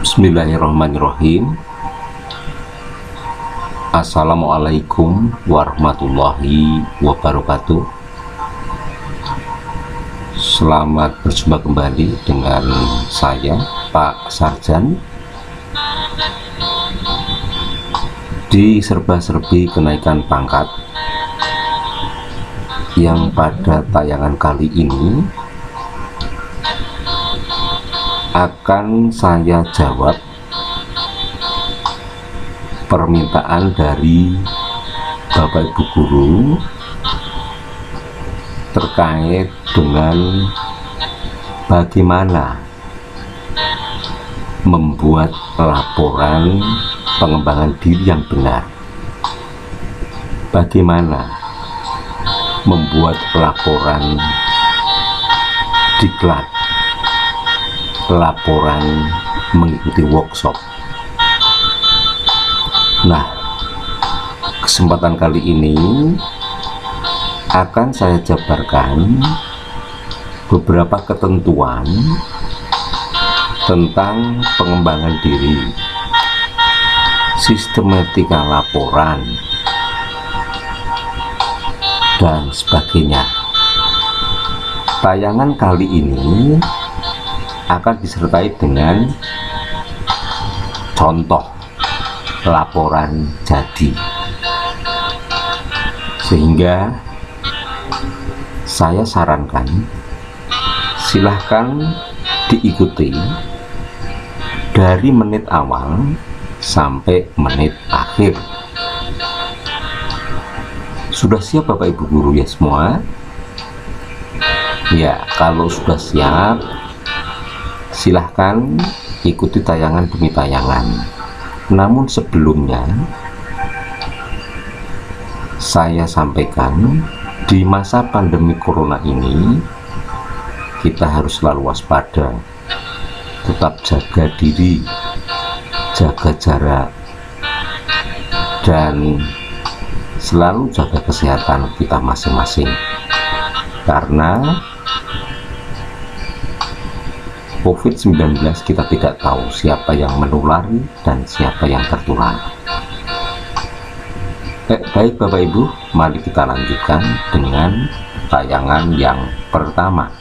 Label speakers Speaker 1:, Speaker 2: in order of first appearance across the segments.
Speaker 1: Bismillahirrahmanirrahim. Assalamualaikum warahmatullahi wabarakatuh. Selamat berjumpa kembali dengan saya, Pak Sarjan, di serba-serbi kenaikan pangkat, yang pada tayangan kali ini akan saya jawab permintaan dari Bapak Ibu guru terkait dengan bagaimana membuat laporan pengembangan diri yang benar, bagaimana membuat laporan diklat, laporan mengikuti workshop. Nah, kesempatan kali ini akan saya jabarkan beberapa ketentuan tentang pengembangan diri, sistematika laporan, dan sebagainya. Tayangan kali ini akan disertai dengan contoh laporan jadi, sehingga saya sarankan silahkan diikuti dari menit awal sampai menit akhir. Sudah siap Bapak Ibu guru ya semua? Ya, kalau sudah siap, silahkan ikuti tayangan demi tayangan. Namun sebelumnya saya sampaikan, di masa pandemi corona ini kita harus selalu waspada, tetap jaga diri, jaga jarak, dan selalu jaga kesehatan kita masing-masing, karena COVID-19 kita tidak tahu siapa yang menulari dan siapa yang tertular. Baik Bapak Ibu, mari kita lanjutkan dengan tayangan yang pertama.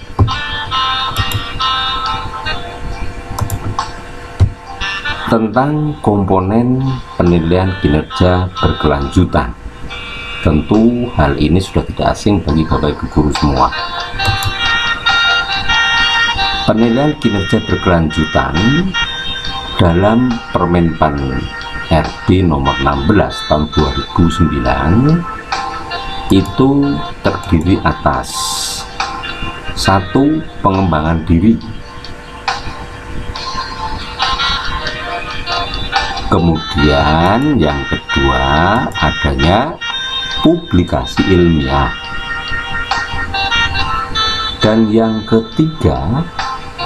Speaker 1: Tentang komponen penilaian kinerja berkelanjutan. Tentu hal ini sudah tidak asing bagi Bapak Ibu guru semua. Penilaian kinerja berkelanjutan dalam Permenpan RB nomor 16 tahun 2009 itu terdiri atas 1. Pengembangan diri, kemudian yang kedua adanya publikasi ilmiah, dan yang ketiga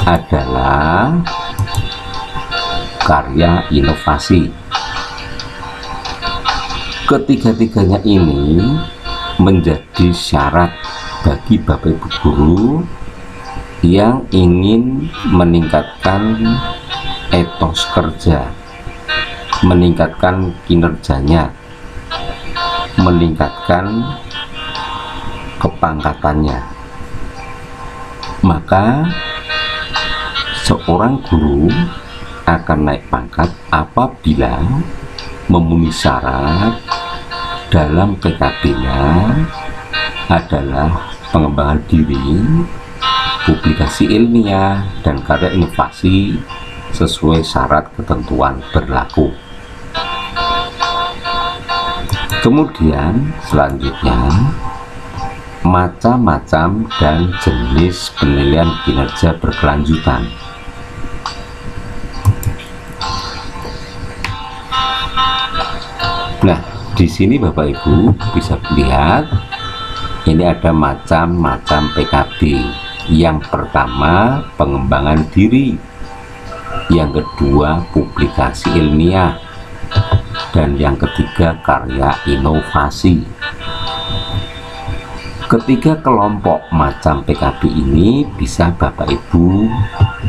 Speaker 1: adalah karya inovasi. Ketiga-tiganya ini menjadi syarat bagi Bapak Ibu guru yang ingin meningkatkan etos kerja, meningkatkan kinerjanya, meningkatkan kepangkatannya. Maka seorang guru akan naik pangkat apabila memenuhi syarat dalam PKB-nya adalah pengembangan diri, publikasi ilmiah, dan karya inovasi sesuai syarat ketentuan berlaku. Kemudian selanjutnya, macam-macam dan jenis penilaian kinerja berkelanjutan. Nah, di sini Bapak Ibu bisa lihat ini ada macam-macam PKB. Yang pertama, pengembangan diri. Yang kedua, publikasi ilmiah. Dan yang ketiga, karya inovasi. Ketiga kelompok macam PKB ini bisa Bapak Ibu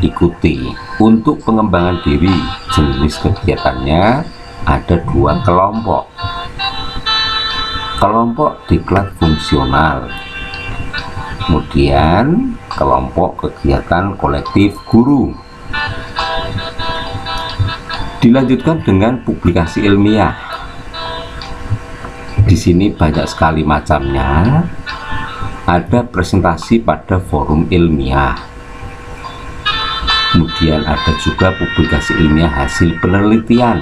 Speaker 1: ikuti Untuk pengembangan diri, jenis kegiatannya ada dua kelompok. Kelompok diklat fungsional, kemudian kelompok kegiatan kolektif guru. Dilanjutkan dengan publikasi ilmiah. Di sini banyak sekali macamnya. Ada presentasi pada forum ilmiah, kemudian ada juga publikasi ilmiah hasil penelitian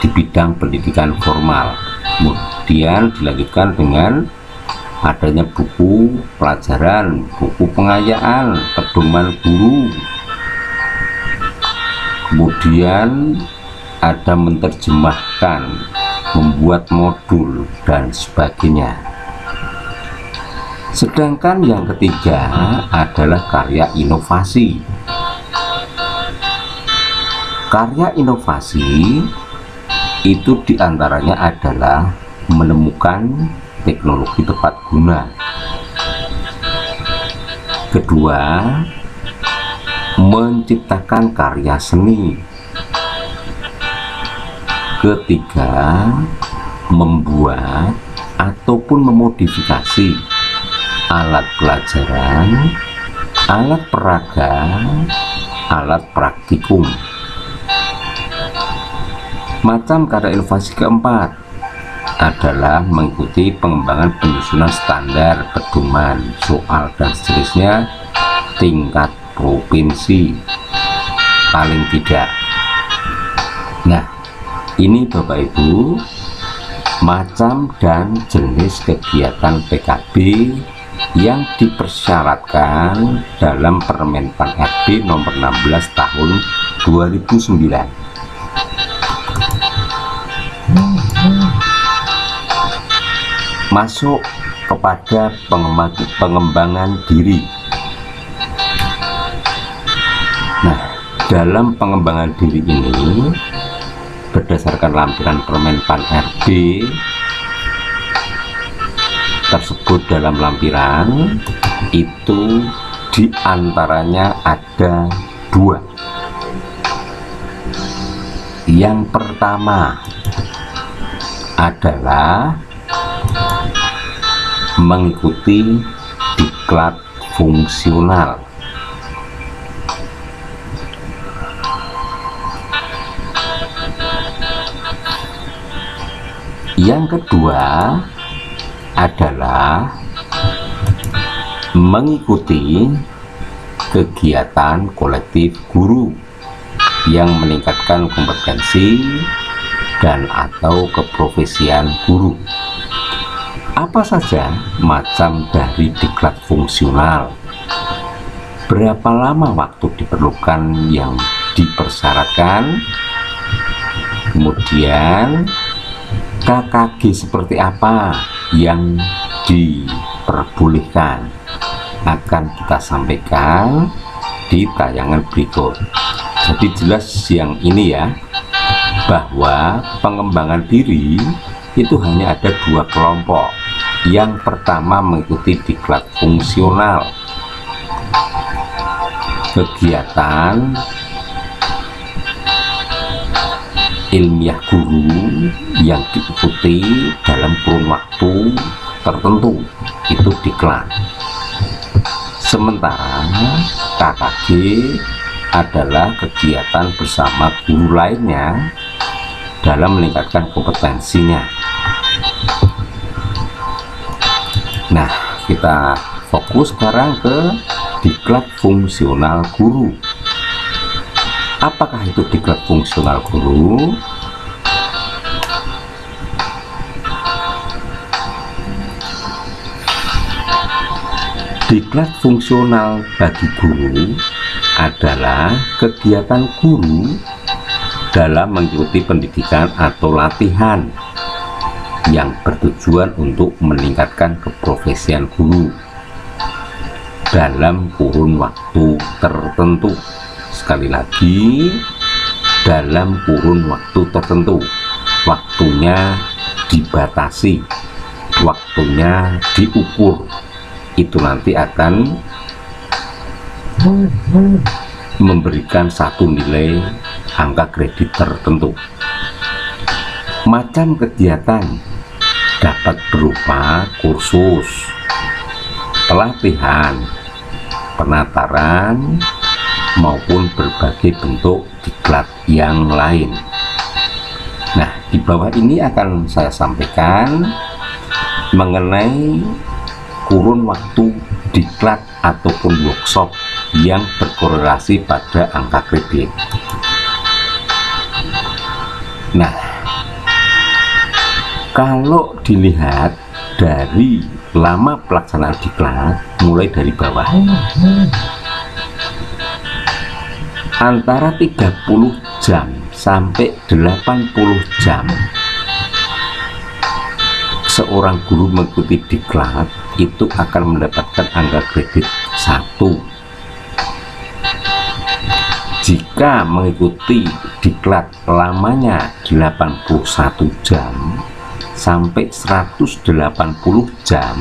Speaker 1: di bidang pendidikan formal. Kemudian dilanjutkan dengan adanya buku pelajaran, buku pengayaan, pedoman guru. Kemudian ada menerjemahkan, membuat modul, dan sebagainya. Sedangkan yang ketiga adalah karya inovasi. Karya inovasi itu diantaranya adalah menemukan teknologi tepat guna. Kedua, menciptakan karya seni. Ketiga, membuat ataupun memodifikasi alat pelajaran, alat peraga, alat praktikum. Macam karya inovasi keempat adalah mengikuti pengembangan penyusunan standar pedoman soal dan seterusnya tingkat provinsi paling tidak. Nah, ini Bapak Ibu macam dan jenis kegiatan PKB yang dipersyaratkan dalam Permenpan RB nomor 16 tahun 2009. Masuk kepada pengembangan diri. Nah, dalam pengembangan diri ini berdasarkan lampiran Permenpan RB tersebut, dalam lampiran itu diantaranya ada dua. Yang pertama adalah mengikuti diklat fungsional. Yang kedua adalah mengikuti kegiatan kolektif guru yang meningkatkan kompetensi dan atau keprofesian guru. Apa saja macam dari diklat fungsional? Berapa lama waktu diperlukan yang dipersyaratkan? Kemudian KKG seperti apa yang diperbolehkan akan kita sampaikan di tayangan berikut. Jadi jelas yang ini ya, bahwa pengembangan diri itu hanya ada dua kelompok. Yang pertama mengikuti diklat fungsional, kegiatan ilmiah guru yang diikuti dalam kurun waktu tertentu, itu diklat. Sementara KKG adalah kegiatan bersama guru lainnya dalam meningkatkan kompetensinya. Nah, kita fokus sekarang ke diklat fungsional guru. Apakah itu diklat fungsional guru? Diklat fungsional bagi guru adalah kegiatan guru dalam mengikuti pendidikan atau latihan yang bertujuan untuk meningkatkan keprofesian guru dalam kurun waktu tertentu. Sekali lagi, dalam kurun waktu tertentu. Waktunya dibatasi, waktunya diukur. Itu nanti akan memberikan satu nilai angka kredit tertentu. Macam kegiatan dapat berupa kursus, pelatihan, penataran, maupun berbagai bentuk diklat yang lain. Nah, di bawah ini akan saya sampaikan mengenai kurun waktu diklat ataupun workshop yang berkorelasi pada angka kredit. Nah, kalau dilihat dari lama pelaksanaan diklat, mulai dari bawah, antara 30 jam sampai 80 jam seorang guru mengikuti diklat itu akan mendapatkan angka kredit 1. Jika mengikuti diklat lamanya 81 jam sampai 180 jam,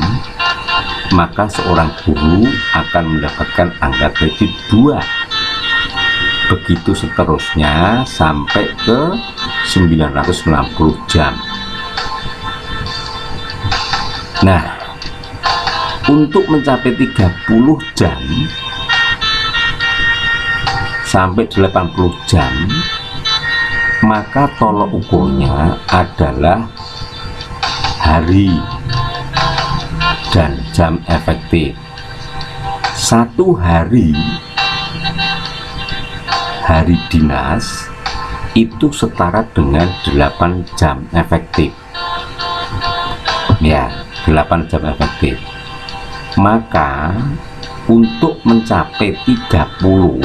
Speaker 1: maka seorang guru akan mendapatkan angka kredit 2. Begitu seterusnya sampai ke 960 jam. Nah, untuk mencapai 30 jam sampai 80 jam, maka tolok ukurnya adalah hari dan jam efektif. Satu hari dinas itu setara dengan 8 jam efektif. Ya, 8 jam efektif. Maka untuk mencapai 30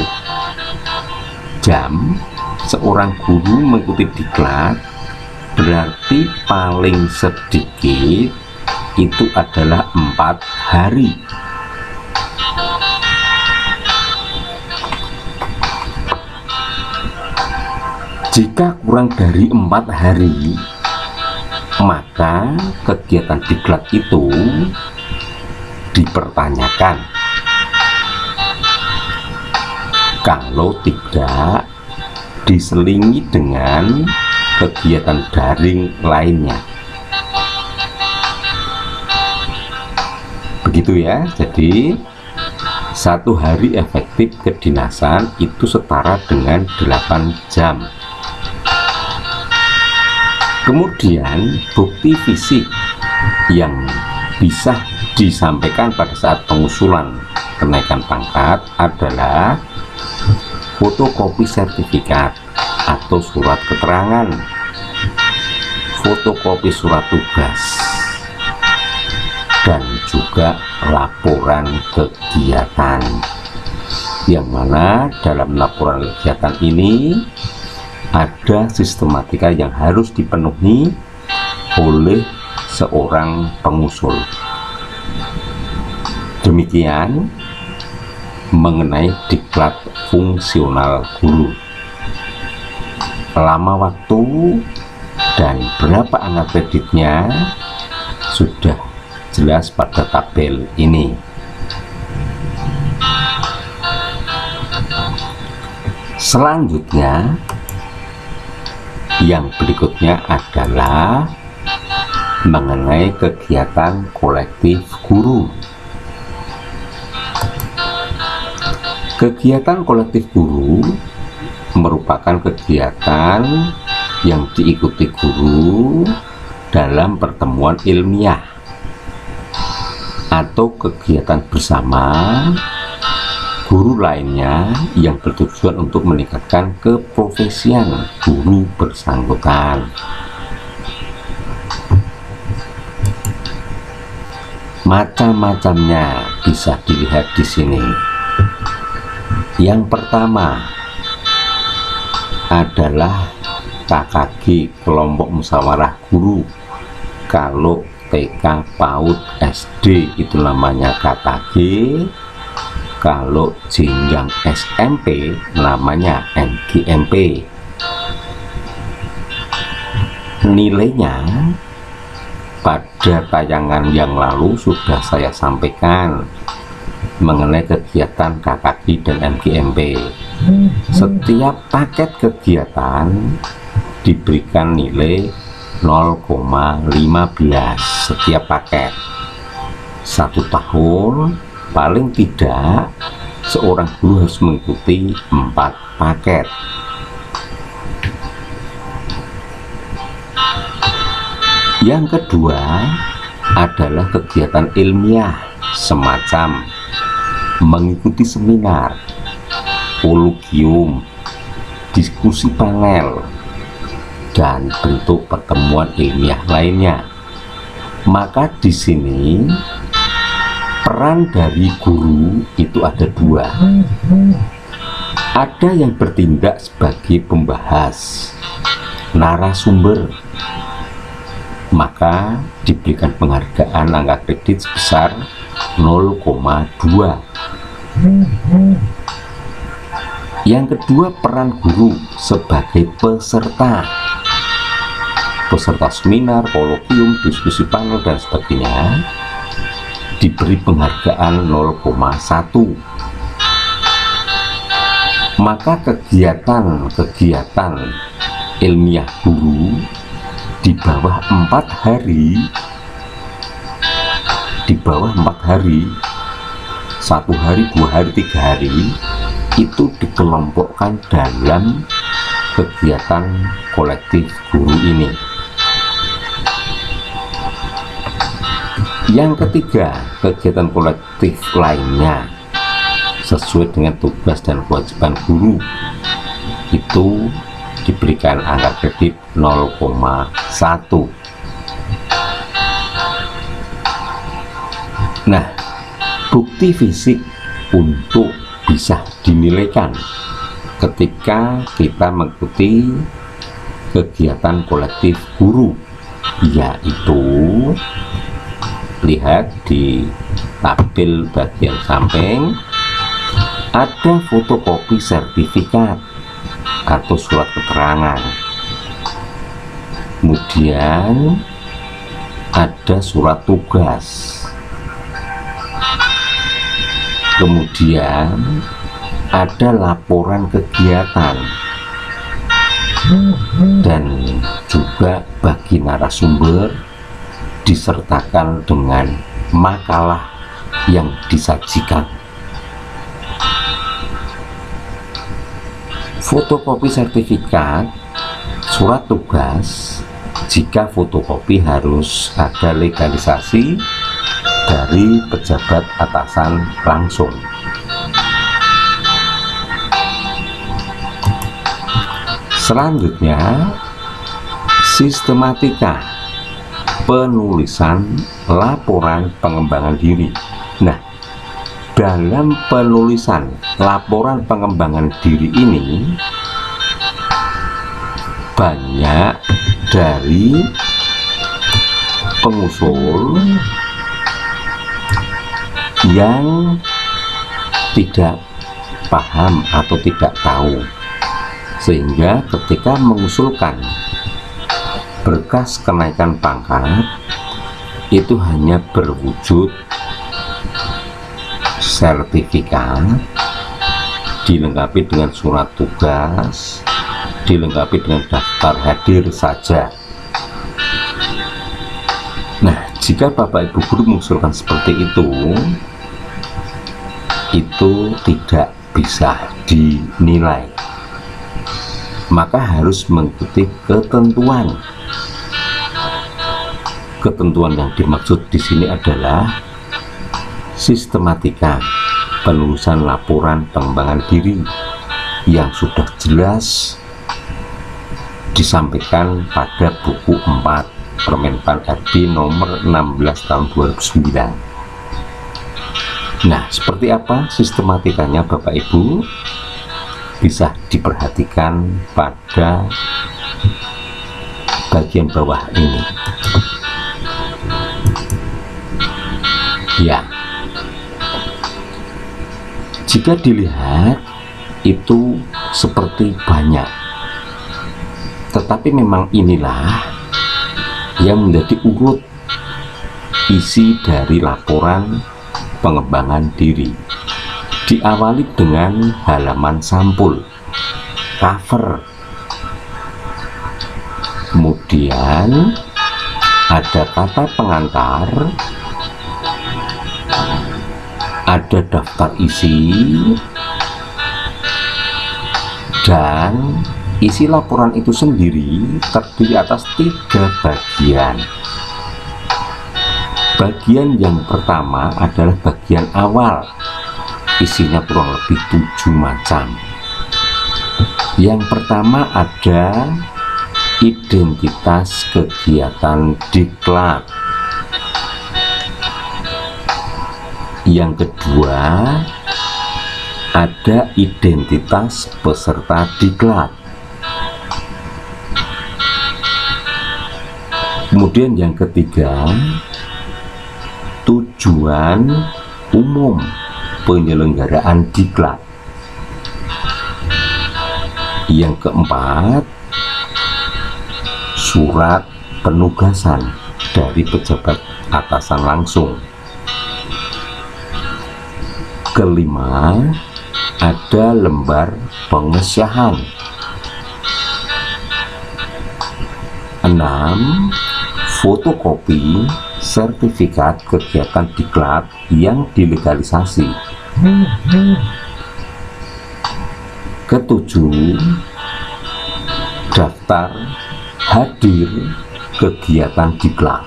Speaker 1: jam seorang guru mengikuti diklat, berarti paling sedikit itu adalah 4 hari. Jika kurang dari 4 hari, maka kegiatan diklat itu dipertanyakan. Kalau tidak diselingi dengan kegiatan daring lainnya. Begitu ya. Jadi 1 hari efektif kedinasan itu setara dengan 8 jam. Kemudian bukti fisik yang bisa disampaikan pada saat pengusulan kenaikan pangkat adalah fotokopi sertifikat atau surat keterangan, fotokopi surat tugas, dan juga laporan kegiatan, yang mana dalam laporan kegiatan ini ada sistematika yang harus dipenuhi oleh seorang pengusul. Demikian mengenai diklat fungsional guru. Lama waktu dan berapa angka kreditnya sudah jelas pada tabel ini. Selanjutnya, yang berikutnya adalah mengenai kegiatan kolektif guru. Kegiatan kolektif guru merupakan kegiatan yang diikuti guru dalam pertemuan ilmiah atau kegiatan bersama guru lainnya yang bertujuan untuk meningkatkan keprofesian guru bersangkutan. Macam-macamnya bisa dilihat di sini. Yang pertama adalah KKG, kelompok musyawarah guru. Kalau TK, PAUD, SD itu namanya KKG. Kalau jenjang SMP namanya NGMP. Nilainya pada tayangan yang lalu sudah saya sampaikan. mengenai kegiatan KKG dan MGMP. Setiap paket kegiatan diberikan nilai 0,15 setiap paket. 1 tahun paling tidak seorang guru harus mengikuti 4 paket. Yang kedua adalah kegiatan ilmiah, semacam mengikuti seminar, kolokium, diskusi panel, dan bentuk pertemuan ilmiah lainnya. Maka di sini peran dari guru itu ada 2. Ada yang bertindak sebagai pembahas, narasumber, maka diberikan penghargaan angka kredit sebesar 0,2. Yang kedua, peran guru sebagai peserta seminar, kolokium, diskusi panel, dan sebagainya, diberi penghargaan 0,1. Maka kegiatan ilmiah guru di bawah 4 hari, 1 hari, 2 hari, 3 hari, itu dikelompokkan dalam kegiatan kolektif guru ini. Yang ketiga, kegiatan kolektif lainnya sesuai dengan tugas dan kewajiban guru itu diberikan angka kredit 0,1. Nah, bukti fisik untuk bisa dinilaikan ketika kita mengikuti kegiatan kolektif guru, yaitu lihat di tabel bagian samping ada fotokopi sertifikat atau surat keterangan, kemudian ada surat tugas, kemudian ada laporan kegiatan, dan juga bagi narasumber disertakan dengan makalah yang disajikan. Fotokopi sertifikat, surat tugas, jika fotokopi harus ada legalisasi dari pejabat atasan langsung. Selanjutnya, sistematika penulisan laporan pengembangan diri. Nah, dalam penulisan laporan pengembangan diri ini banyak dari pengusul yang tidak paham atau tidak tahu, sehingga ketika mengusulkan berkas kenaikan pangkat itu hanya berwujud sertifikat dilengkapi dengan surat tugas, dilengkapi dengan daftar hadir saja. Nah, jika Bapak Ibu guru mengusulkan seperti itu tidak bisa dinilai, maka harus mengikuti ketentuan. Ketentuan yang dimaksud di sini adalah sistematika penulisan laporan pengembangan diri yang sudah jelas disampaikan pada buku 4 Permenpan RB nomor 16 tahun 2009. Nah, seperti apa sistematikanya Bapak Ibu? Bisa diperhatikan pada bagian bawah ini. Ya, jika dilihat itu seperti banyak, tetapi memang inilah yang menjadi urut isi dari laporan pengembangan diri. diawali dengan halaman sampul, cover. Kemudian ada kata pengantar, ada daftar isi, dan isi laporan itu sendiri terdiri atas 3 bagian. Bagian yang pertama adalah bagian awal, isinya kurang lebih 7 macam. Yang pertama ada identitas kegiatan diklat. Yang kedua ada identitas peserta diklat. Kemudian yang ketiga, tujuan umum penyelenggaraan diklat. Yang keempat, surat penugasan dari pejabat atasan langsung. Kelima, ada lembar pengesahan. 6, fotokopi sertifikat kegiatan diklat yang dilegalisasi. Ketujuh, daftar hadir kegiatan diklat.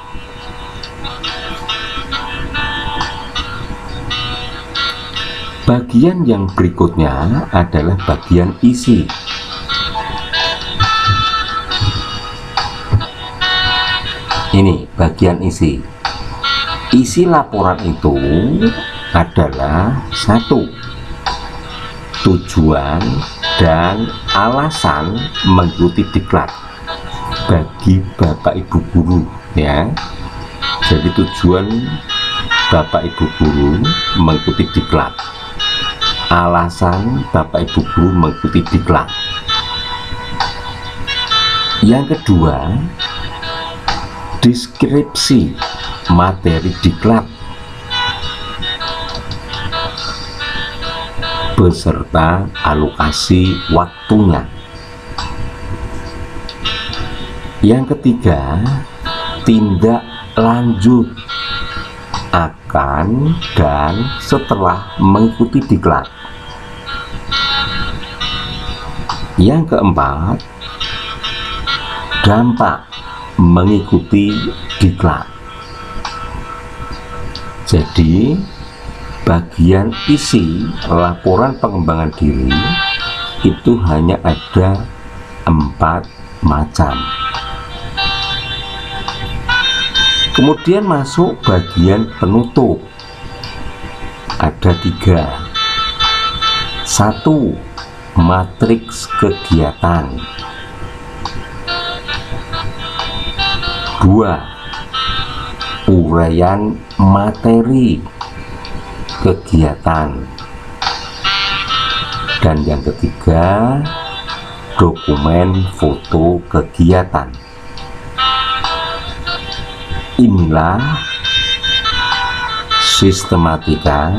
Speaker 1: Bagian yang berikutnya adalah bagian isi. Ini bagian isi. Isi laporan itu adalah 1, tujuan dan alasan mengikuti diklat bagi Bapak Ibu guru, ya. Jadi tujuan Bapak Ibu guru mengikuti diklat, alasan Bapak Ibu guru mengikuti diklat. Yang kedua, deskripsi materi diklat beserta alokasi waktunya. Yang ketiga, tindak lanjut akan dan setelah mengikuti diklat. Yang keempat, dampak mengikuti diklat. Jadi bagian isi laporan pengembangan diri itu hanya ada 4 macam. Kemudian masuk bagian penutup, ada 3. 1, matriks kegiatan. 2, uraian materi kegiatan. Dan yang ketiga, dokumen foto kegiatan. Inilah sistematika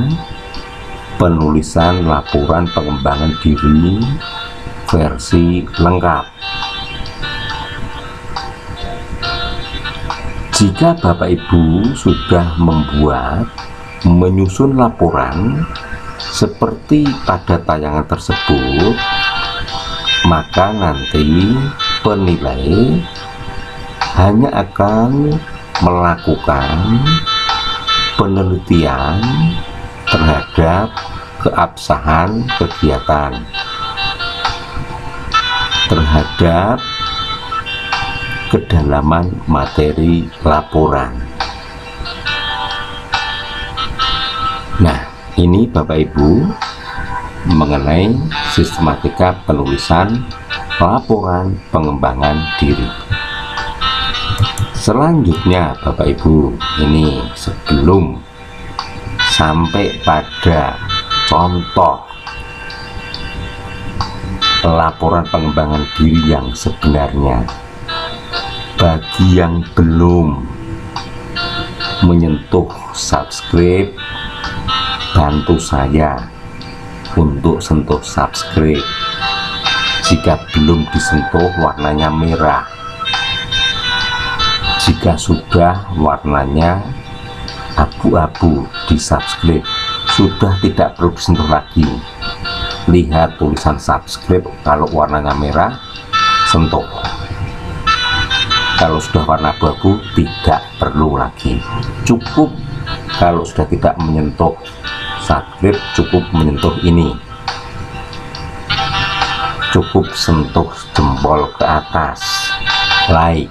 Speaker 1: penulisan laporan pengembangan diri versi lengkap. Jika Bapak Ibu sudah menyusun laporan seperti pada tayangan tersebut, maka nanti penilai hanya akan melakukan penelitian terhadap keabsahan kegiatan, terhadap kedalaman materi laporan. Nah, ini Bapak Ibu mengenai sistematika penulisan laporan pengembangan diri. Selanjutnya Bapak Ibu, ini sebelum sampai pada contoh laporan pengembangan diri yang sebenarnya, bagi yang belum menyentuh subscribe, bantu saya untuk sentuh subscribe. Jika belum disentuh, warnanya merah. Jika sudah, warnanya abu-abu di subscribe. Sudah tidak perlu disentuh lagi. Lihat tulisan subscribe, kalau warnanya merah, sentuh. Kalau sudah warna abu-abu, tidak perlu lagi. Cukup kalau sudah tidak menyentuh subscribe, cukup menyentuh ini. Cukup sentuh jempol ke atas, like.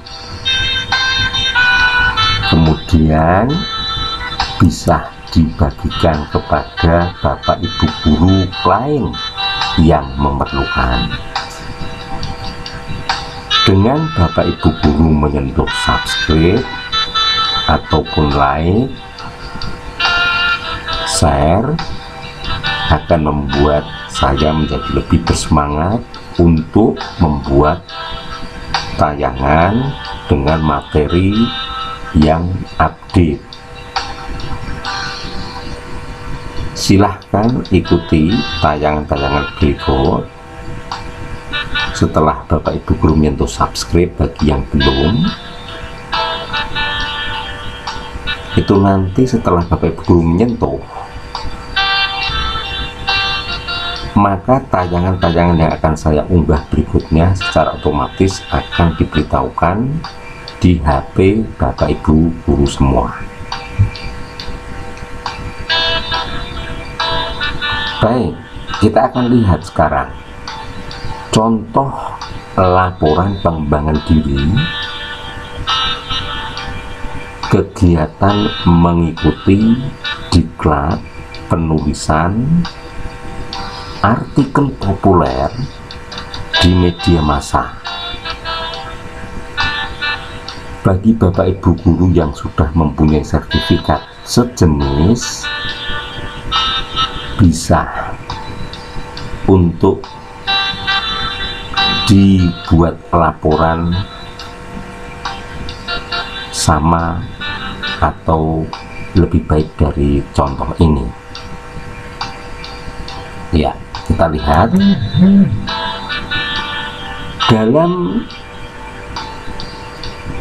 Speaker 1: Kemudian bisa dibagikan kepada bapak ibu guru lain yang memerlukan. Dengan bapak ibu guru menyentuh subscribe ataupun like, share, akan membuat saya menjadi lebih bersemangat untuk membuat tayangan dengan materi yang update. Silahkan ikuti tayangan-tayangan berikut. Setelah bapak ibu guru menyentuh subscribe, bagi yang belum, itu nanti setelah bapak ibu guru menyentuh, maka tayangan-tayangan yang akan saya unggah berikutnya secara otomatis akan diberitahukan di HP bapak ibu guru semua. Baik, kita akan lihat sekarang contoh laporan pengembangan diri kegiatan mengikuti diklat penulisan artikel populer di media massa. Bagi bapak ibu guru yang sudah mempunyai sertifikat sejenis, bisa untuk dibuat laporan sama atau lebih baik dari contoh ini. Ya, kita lihat dalam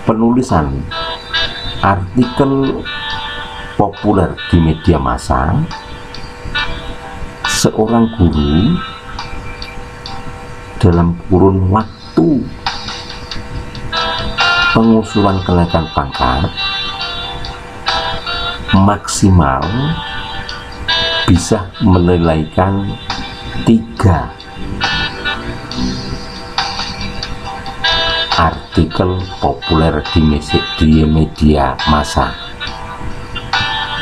Speaker 1: penulisan artikel populer di media massa, seorang guru dalam kurun waktu pengusulan kenaikan pangkat maksimal bisa menilaikan 3 artikel populer di media massa.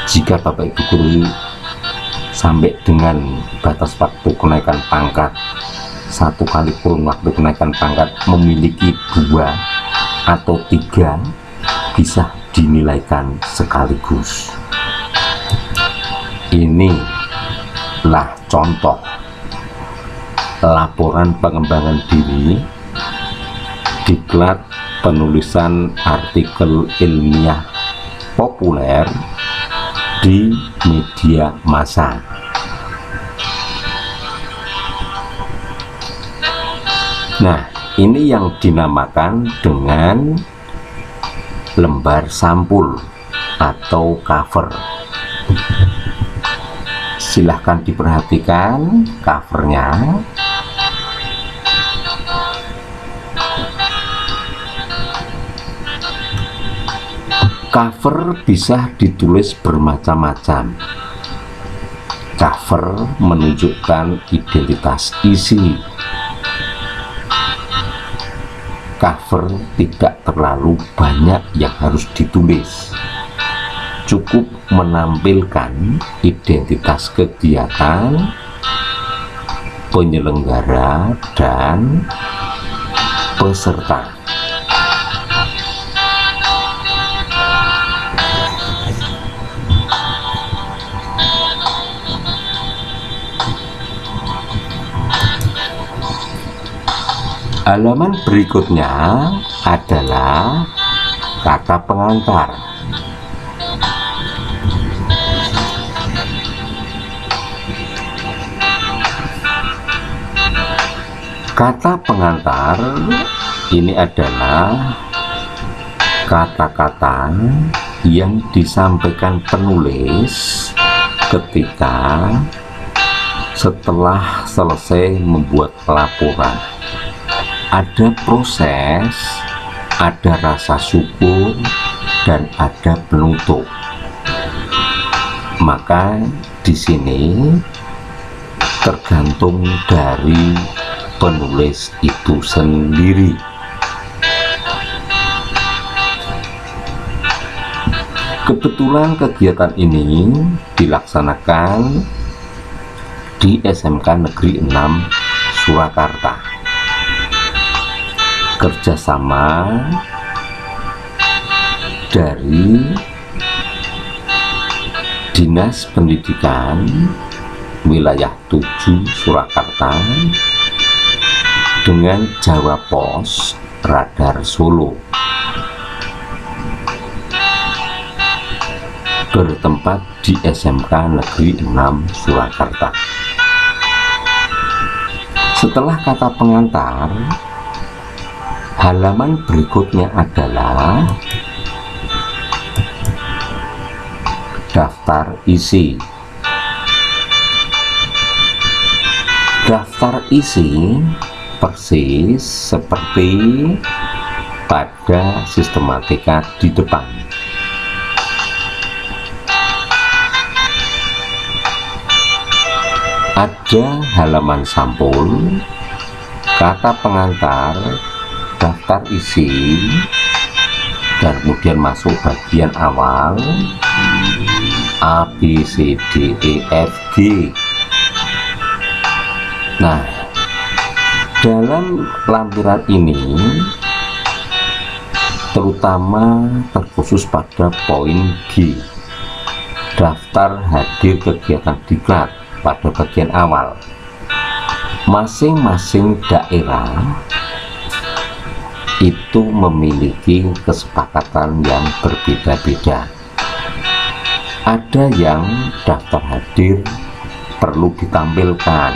Speaker 1: Jika bapak ibu guru sampai dengan batas waktu kenaikan pangkat, 1 kali kurun waktu kenaikan pangkat memiliki 2 atau 3, bisa dinilaikan sekaligus. Inilah contoh laporan pengembangan diri diklat penulisan artikel ilmiah populer di media massa. Nah, ini yang dinamakan dengan lembar sampul atau cover. Silahkan diperhatikan covernya. Cover bisa ditulis bermacam-macam. Cover menunjukkan identitas isi. Cover tidak terlalu banyak yang harus ditulis. Cukup menampilkan identitas kegiatan, penyelenggara, dan peserta. Halaman berikutnya adalah kata pengantar. Kata pengantar ini adalah kata-kata yang disampaikan penulis ketika setelah selesai membuat laporan. Ada proses, ada rasa syukur, dan ada penutup. Maka di sini tergantung dari penulis itu sendiri. Kebetulan kegiatan ini dilaksanakan di SMK Negeri 6 Surakarta, kerjasama dari Dinas Pendidikan Wilayah 7 Surakarta dengan Jawa Pos Radar Solo, bertempat di SMK Negeri 6 Surakarta. Setelah kata pengantar, halaman berikutnya adalah daftar isi. Daftar isi persis seperti pada sistematika di depan. Ada halaman sampul, kata pengantar, daftar isi, dan kemudian masuk bagian awal A, B, C, D, E, F, G. Nah, dalam lampiran ini terutama terkhusus pada poin G, daftar hadir kegiatan diklat. Pada bagian awal, masing-masing daerah itu memiliki kesepakatan yang berbeda-beda. Ada yang daftar hadir perlu ditampilkan,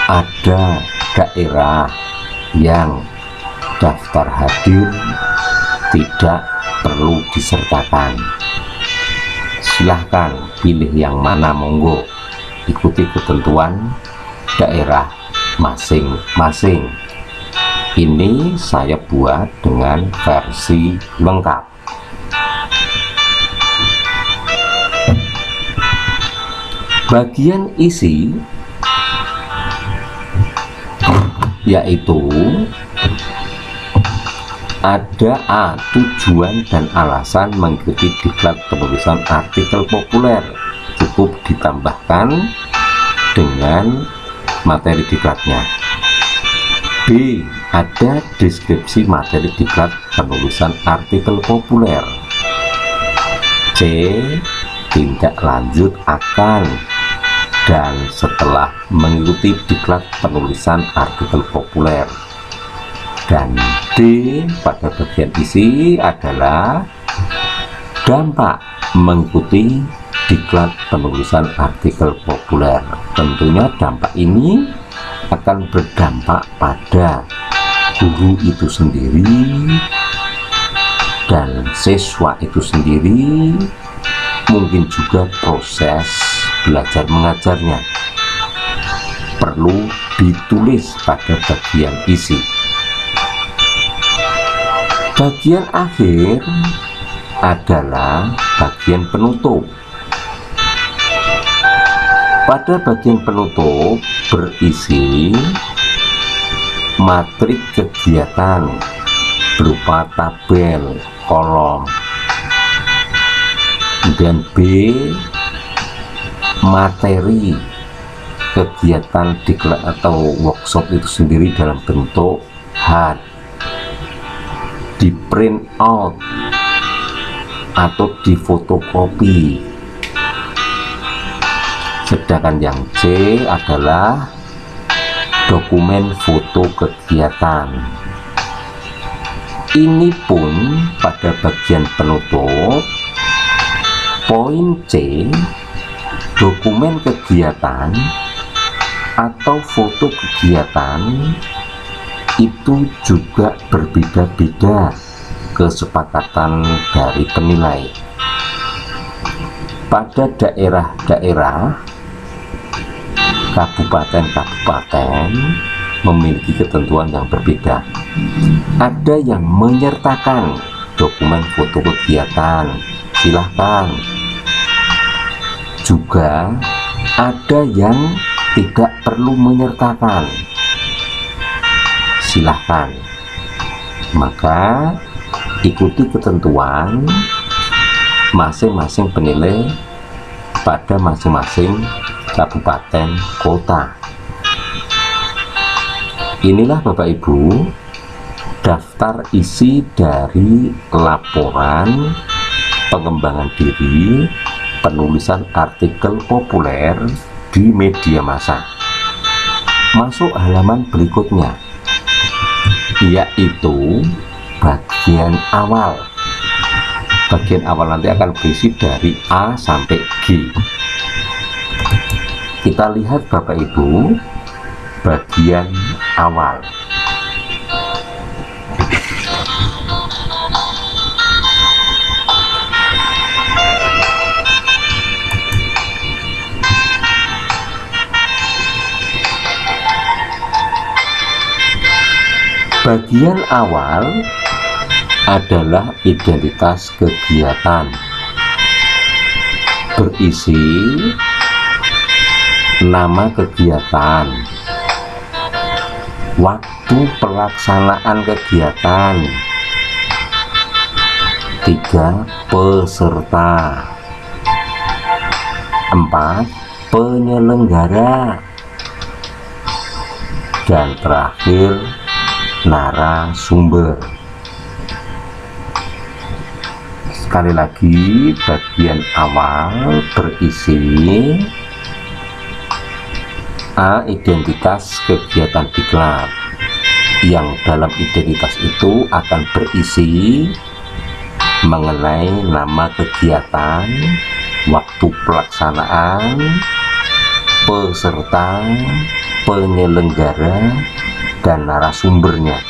Speaker 1: ada daerah yang daftar hadir tidak perlu disertakan. Silahkan pilih yang mana, monggo, ikuti ketentuan daerah masing-masing. Ini saya buat dengan versi lengkap. Bagian isi yaitu ada A, tujuan dan alasan mengikuti diklat penulisan artikel populer. Cukup ditambahkan dengan materi diklatnya. B, ada deskripsi materi diklat penulisan artikel populer. C, tindak lanjut akan dan setelah mengikuti diklat penulisan artikel populer. Dan D, pada bagian isi adalah dampak mengikuti diklat penulisan artikel populer. Tentunya dampak ini akan berdampak pada guru itu sendiri dan siswa itu sendiri, mungkin juga proses belajar mengajarnya. Perlu ditulis pada bagian isi. Bagian akhir adalah bagian penutup. Pada bagian penutup berisi matrik kegiatan berupa tabel, kolom. Kemudian B, materi kegiatan diklat atau workshop itu sendiri dalam bentuk hard, di print out atau di fotokopi. Sedangkan yang C adalah dokumen foto kegiatan. Ini pun pada bagian penutup poin C, dokumen kegiatan atau foto kegiatan itu juga berbeda-beda kesepakatan dari penilai. Pada daerah-daerah, kabupaten-kabupaten memiliki ketentuan yang berbeda. Ada yang menyertakan dokumen foto kegiatan, silahkan. Juga ada yang tidak perlu menyertakan, silahkan. Maka ikuti ketentuan masing-masing penilai pada masing-masing kabupaten kota. Inilah Bapak Ibu daftar isi dari laporan pengembangan diri penulisan artikel populer di media massa. Masuk halaman berikutnya, yaitu bagian awal. Bagian awal nanti akan berisi dari A sampai G. Kita lihat Bapak Ibu bagian awal. Bagian awal adalah identitas kegiatan, berisi nama kegiatan, waktu pelaksanaan kegiatan, 3 peserta, 4 penyelenggara, dan terakhir narasumber. Sekali lagi, bagian awal berisi A. Identitas kegiatan diklat, yang dalam identitas itu akan berisi mengenai nama kegiatan, waktu pelaksanaan, peserta, penyelenggara, dan narasumbernya.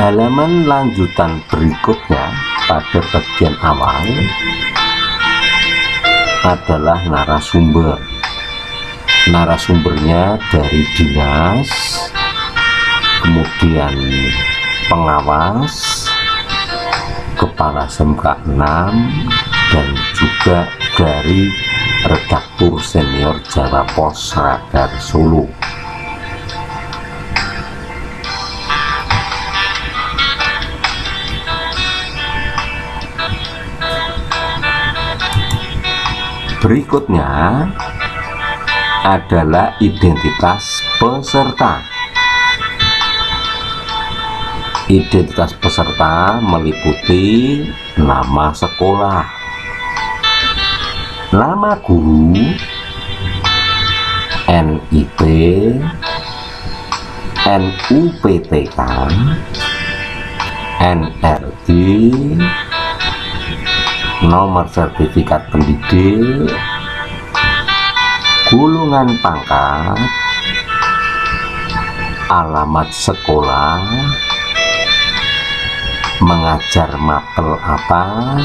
Speaker 1: Halaman lanjutan berikutnya pada bagian awal adalah narasumber. Narasumbernya dari dinas, kemudian pengawas, kepala SMK 6, dan juga dari redaktur senior Jawa Pos Radar Solo. Berikutnya adalah identitas peserta. Identitas peserta meliputi nama sekolah, nama guru, NIP, NUPTK, NRD, nomor sertifikat pendidik, golongan pangkat, alamat sekolah, mengajar mapel apa,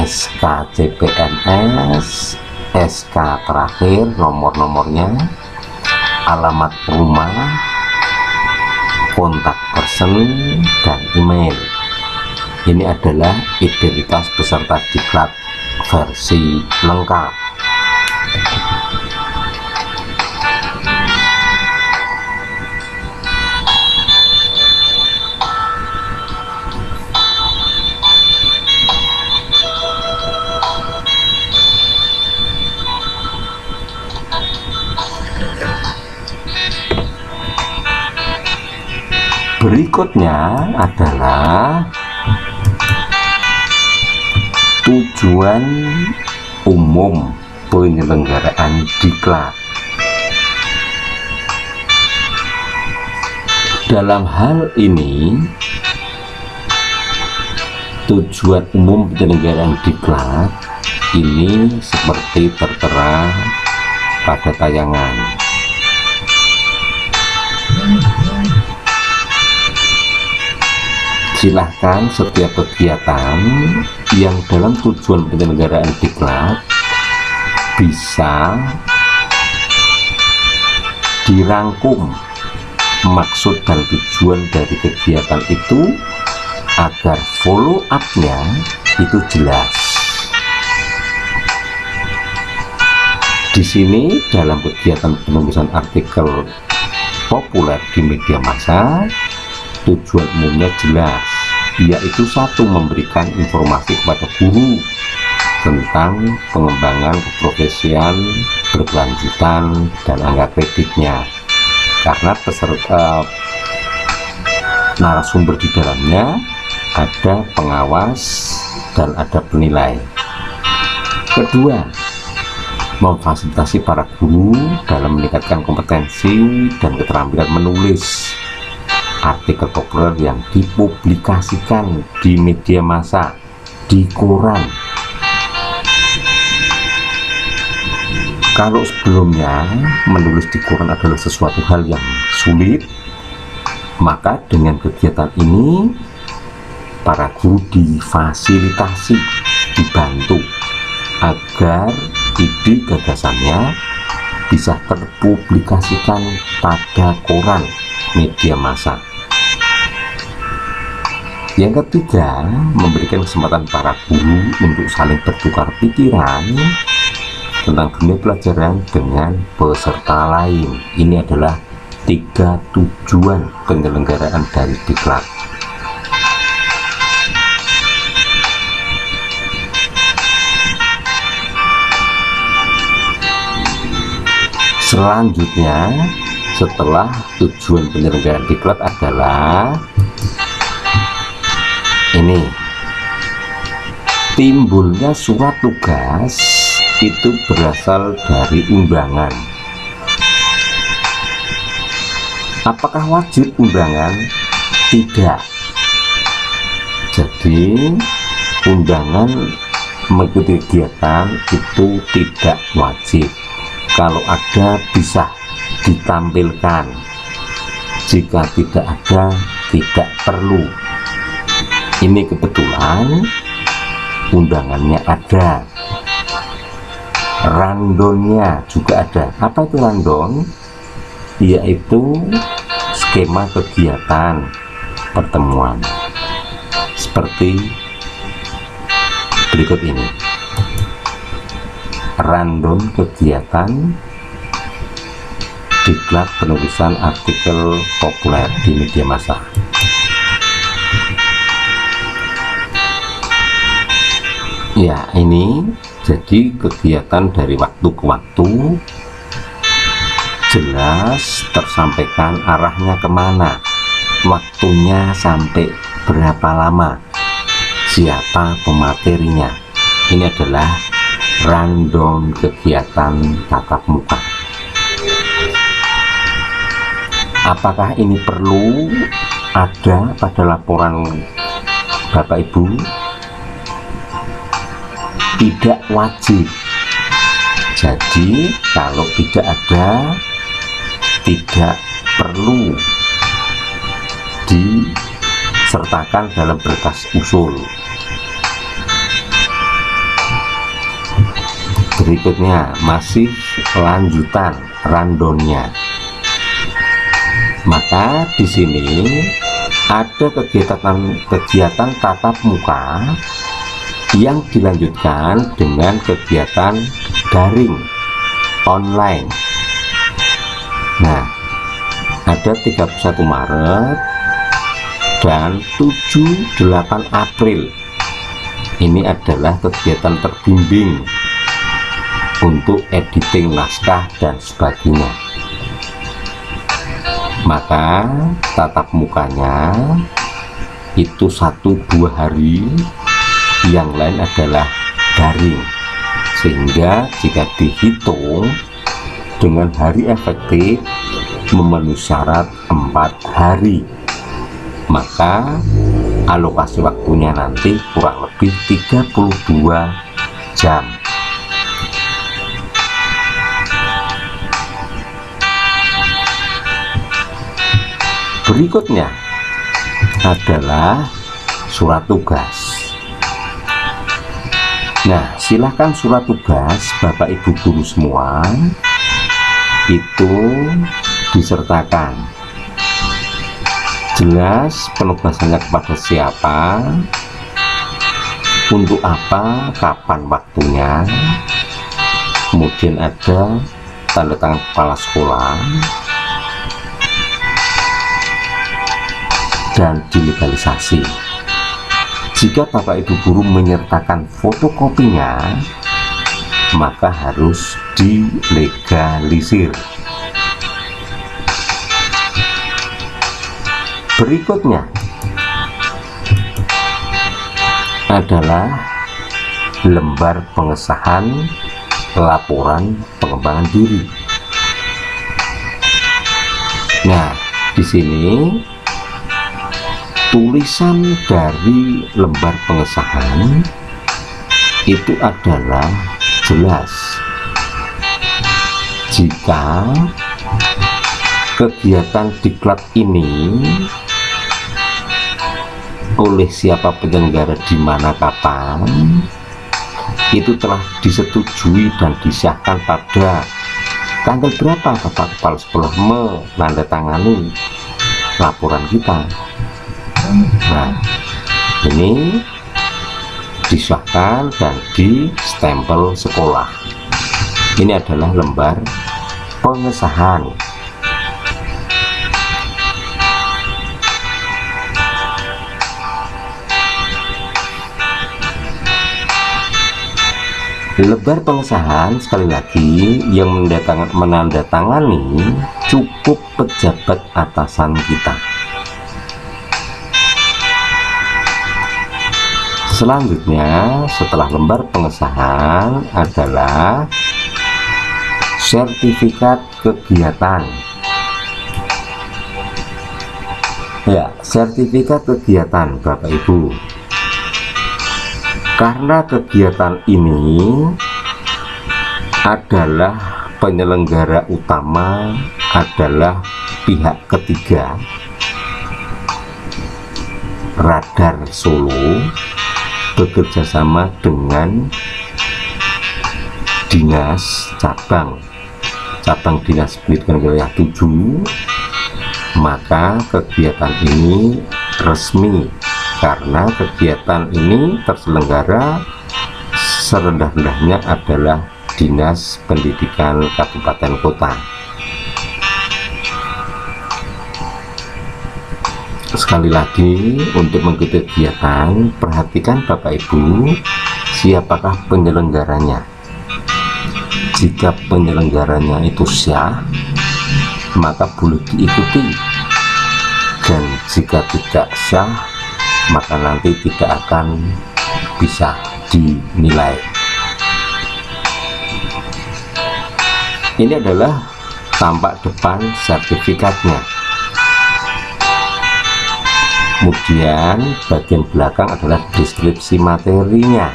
Speaker 1: SK CPNS, SK terakhir nomor-nomornya, alamat rumah, kontak person, dan email. Ini adalah identitas peserta diklat versi lengkap. Berikutnya adalah tujuan umum penyelenggaraan diklat. Dalam hal ini, tujuan umum penyelenggaraan diklat ini seperti tertera pada tayangan. Silahkan setiap kegiatan yang dalam tujuan penyelenggaraan diklat bisa dirangkum maksud dan tujuan dari kegiatan itu agar follow up-nya itu jelas. Di sini dalam kegiatan penulisan artikel populer di media massa, tujuan umumnya jelas, yaitu satu, memberikan informasi kepada guru tentang pengembangan keprofesian berkelanjutan dan angka kreditnya, karena peserta narasumber di dalamnya ada pengawas dan ada penilai. Kedua, memfasilitasi para guru dalam meningkatkan kompetensi dan keterampilan menulis artikel populer yang dipublikasikan di media massa, di koran. Kalau sebelumnya menulis di koran adalah sesuatu hal yang sulit, maka dengan kegiatan ini para guru difasilitasi, dibantu agar ide gagasannya bisa terpublikasikan pada koran media massa. Yang ketiga, memberikan kesempatan para guru untuk saling bertukar pikiran tentang dunia pelajaran dengan peserta lain. Ini adalah 3 tujuan penyelenggaraan dari diklat. Selanjutnya, setelah tujuan penyelenggaraan diklat adalah ini, timbulnya surat tugas itu berasal dari undangan. Apakah wajib undangan? Tidak. Jadi undangan mengikuti kegiatan itu tidak wajib. Kalau ada bisa ditampilkan, jika tidak ada tidak perlu. Ini kebetulan undangannya ada, randonnya juga ada. Apa itu randon? Yaitu skema kegiatan pertemuan seperti berikut ini. Random kegiatan diklat penulisan artikel populer di media massa. Ya, ini jadi kegiatan dari waktu ke waktu, jelas tersampaikan arahnya kemana, waktunya sampai berapa lama, siapa pematerinya. Ini adalah random kegiatan tatap muka. Apakah ini perlu ada pada laporan Bapak Ibu? Tidak wajib. Jadi kalau tidak ada, tidak perlu disertakan dalam berkas usul. Berikutnya masih lanjutan randonnya. Maka di sini ada kegiatan tatap muka yang dilanjutkan dengan kegiatan daring online. Nah, ada 31 Maret dan 7-8 April. Ini adalah kegiatan terbimbing untuk editing naskah dan sebagainya. Maka tatap mukanya itu 1-2 hari, yang lain adalah daring, sehingga jika dihitung dengan hari efektif memenuhi syarat 4 hari, maka alokasi waktunya nanti kurang lebih 32 jam. Berikutnya adalah surat tugas. Nah, silahkan surat tugas Bapak Ibu guru semua itu disertakan jelas penugasannya kepada siapa, untuk apa, kapan waktunya, kemudian ada tanda tangan kepala sekolah, dan dilegalisasi. Jika Bapak Ibu guru menyertakan fotokopinya, maka harus dilegalisir. Berikutnya adalah lembar pengesahan laporan pengembangan diri. Nah, di sini tulisan dari lembar pengesahan itu adalah jelas jika kegiatan diklat ini oleh siapa penyelenggara, di mana, kapan, itu telah disetujui dan disahkan pada tanggal berapa Bapak Kepala Sekolah menandatangani laporan kita. Nah, ini disahkan dan di stempel sekolah. Ini adalah lembar pengesahan. Lembar pengesahan sekali lagi yang menandatangani cukup pejabat atasan kita. Selanjutnya setelah lembar pengesahan adalah sertifikat kegiatan. Ya, sertifikat kegiatan Bapak Ibu. Karena kegiatan ini adalah penyelenggara utama adalah pihak ketiga, Radar Solo bekerja sama dengan dinas cabang dinas pendidikan wilayah 7, maka kegiatan ini resmi karena kegiatan ini terselenggara serendah-rendahnya adalah Dinas Pendidikan Kabupaten Kota. Sekali lagi, untuk mengikuti kegiatan, perhatikan Bapak Ibu siapakah penyelenggaranya. Jika penyelenggaranya itu syah, maka boleh diikuti, dan jika tidak syah, maka nanti tidak akan bisa dinilai. Ini adalah tampak depan sertifikatnya. Kemudian bagian belakang adalah deskripsi materinya.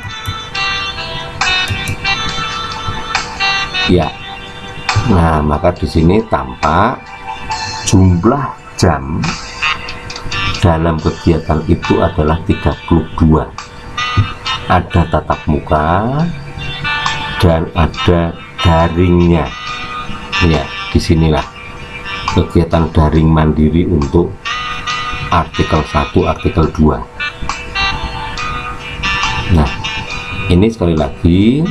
Speaker 1: Ya. Nah, maka di sini tampak jumlah jam dalam kegiatan itu adalah 32. Ada tatap muka dan ada daringnya. Ya, disinilah kegiatan daring mandiri untuk artikel 1, artikel 2. Nah, ini sekali lagi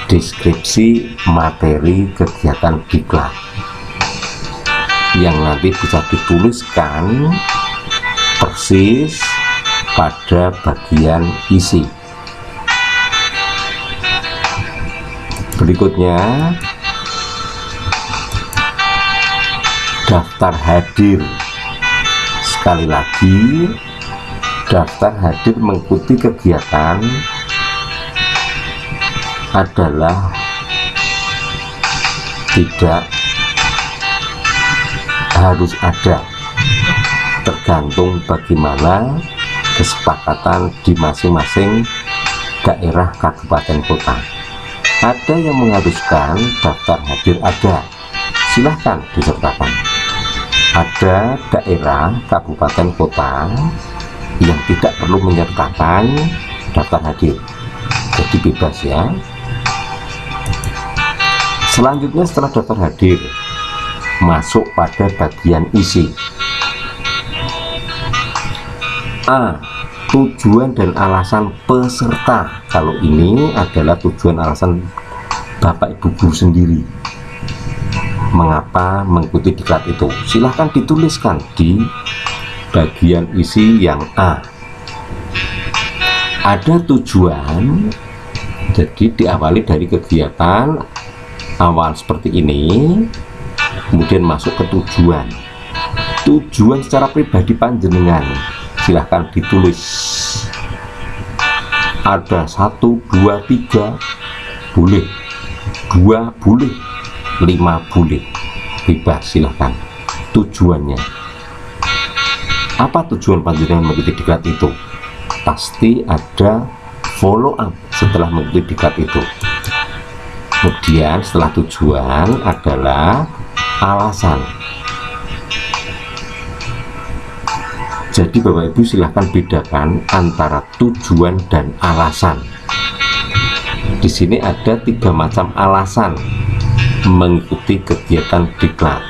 Speaker 1: deskripsi materi kegiatan diklat yang nanti bisa dituliskan persis pada bagian isi. Berikutnya daftar hadir. Sekali lagi, daftar hadir mengikuti kegiatan adalah tidak harus ada, tergantung bagaimana kesepakatan di masing-masing daerah kabupaten kota. Ada yang mengharuskan daftar hadir ada, silahkan disertakan. Ada daerah kabupaten kota yang tidak perlu menyertakan daftar hadir, jadi bebas ya. Selanjutnya setelah daftar hadir, masuk pada bagian isi. A. Tujuan dan alasan peserta. Kalau ini adalah tujuan alasan Bapak Ibu guru sendiri, mengapa mengikuti diklat itu, silahkan dituliskan di bagian isi yang A. Ada tujuan, jadi diawali dari kegiatan awal seperti ini, kemudian masuk ke tujuan. Tujuan secara pribadi panjenengan, silahkan ditulis. Ada 1, 2, 3 boleh, 2 boleh, 5 boleh, bebas, silahkan. Tujuannya apa? Tujuan panjenengan mengikuti diklat itu pasti ada follow up setelah mengikuti diklat itu. Kemudian setelah tujuan adalah alasan. Jadi Bapak Ibu silahkan bedakan antara tujuan dan alasan. Di sini ada 3 macam alasan mengikuti kegiatan diklat.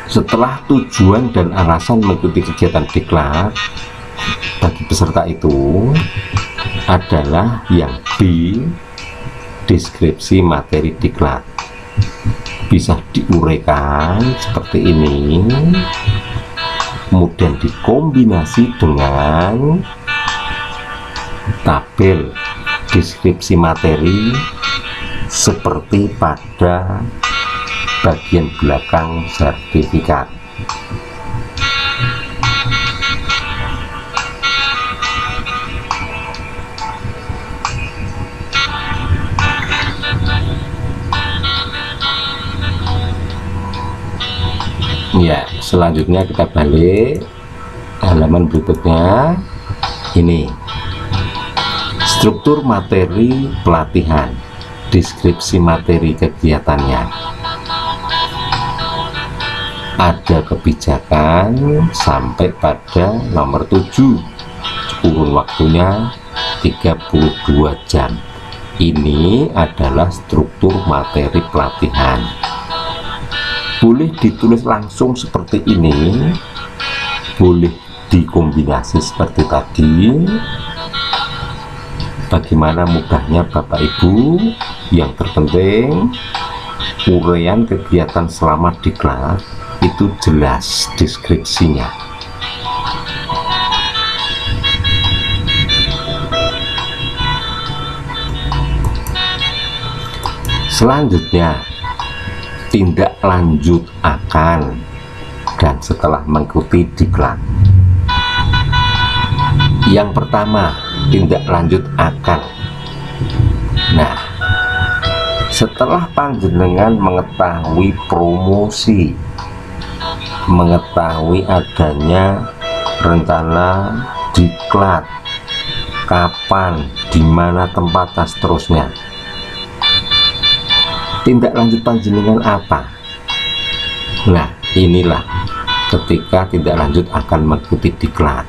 Speaker 1: Setelah tujuan dan alasan mengikuti kegiatan diklat bagi peserta itu adalah yang B, deskripsi materi diklat. Bisa diuraikan seperti ini, kemudian dikombinasi dengan tabel deskripsi materi seperti pada bagian belakang sertifikat. Ya, selanjutnya kita balik halaman berikutnya. Ini struktur materi pelatihan, deskripsi materi kegiatannya. Ada kebijakan sampai pada nomor 7, kurun waktunya 32 jam. Ini adalah struktur materi pelatihan. Boleh ditulis langsung seperti ini, boleh dikombinasi seperti tadi. Bagaimana mudahnya Bapak Ibu, yang terpenting uraian kegiatan selama diklat itu jelas deskripsinya. Selanjutnya tindak lanjut akan dan setelah mengikuti diklat. Yang pertama, tindak lanjut akan. Nah, setelah panjenengan mengetahui promosi, mengetahui adanya rencana diklat, kapan, di mana tempat, dan seterusnya, tindak lanjut panjenengan apa? Nah, inilah ketika tindak lanjut akan mengikuti diklat.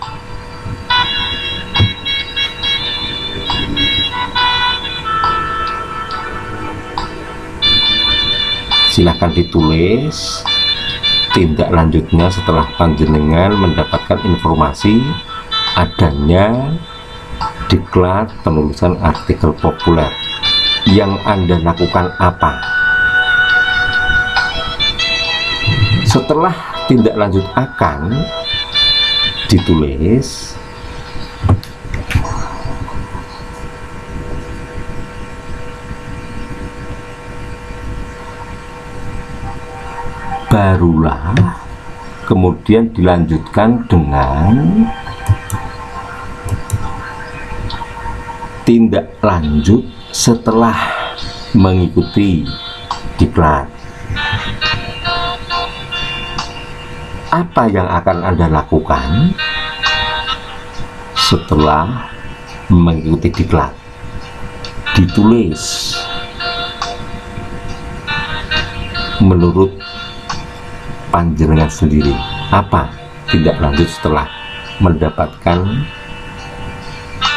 Speaker 1: Silahkan ditulis tindak lanjutnya setelah panjenengan mendapatkan informasi adanya diklat penulisan artikel populer. Yang Anda lakukan apa? Setelah tindak lanjut akan ditulis, barulah kemudian dilanjutkan dengan tindak lanjut setelah mengikuti diklat. Apa yang akan Anda lakukan setelah mengikuti diklat? Ditulis menurut panjenengan sendiri apa tindak lanjut setelah mendapatkan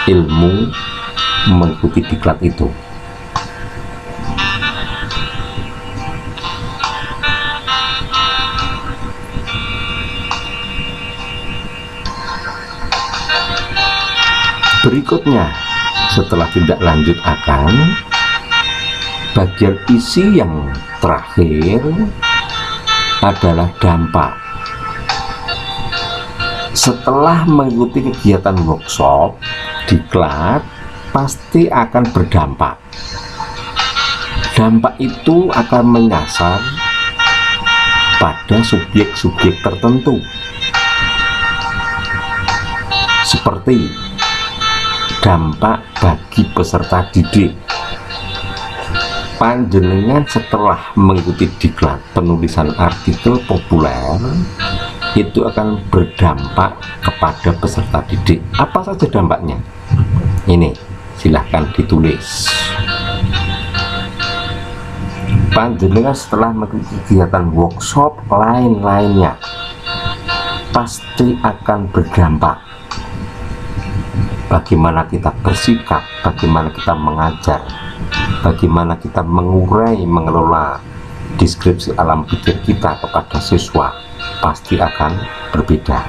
Speaker 1: ilmu mengikuti diklat itu. Berikutnya, setelah tindak lanjut akan bagian isi yang terakhir adalah dampak. Setelah mengikuti kegiatan workshop, diklat pasti akan berdampak. Dampak itu akan menyasar pada subjek-subjek tertentu, seperti dampak bagi peserta didik. Panjenengan setelah mengikuti diklat penulisan artikel populer itu akan berdampak kepada peserta didik. Apa saja dampaknya? Ini silahkan ditulis. Panjenengan setelah mengikuti kegiatan workshop lain-lainnya pasti akan berdampak. Bagaimana kita bersikap, bagaimana kita mengajar, bagaimana kita mengurai, mengelola deskripsi alam pikir kita kepada siswa pasti akan berbeda.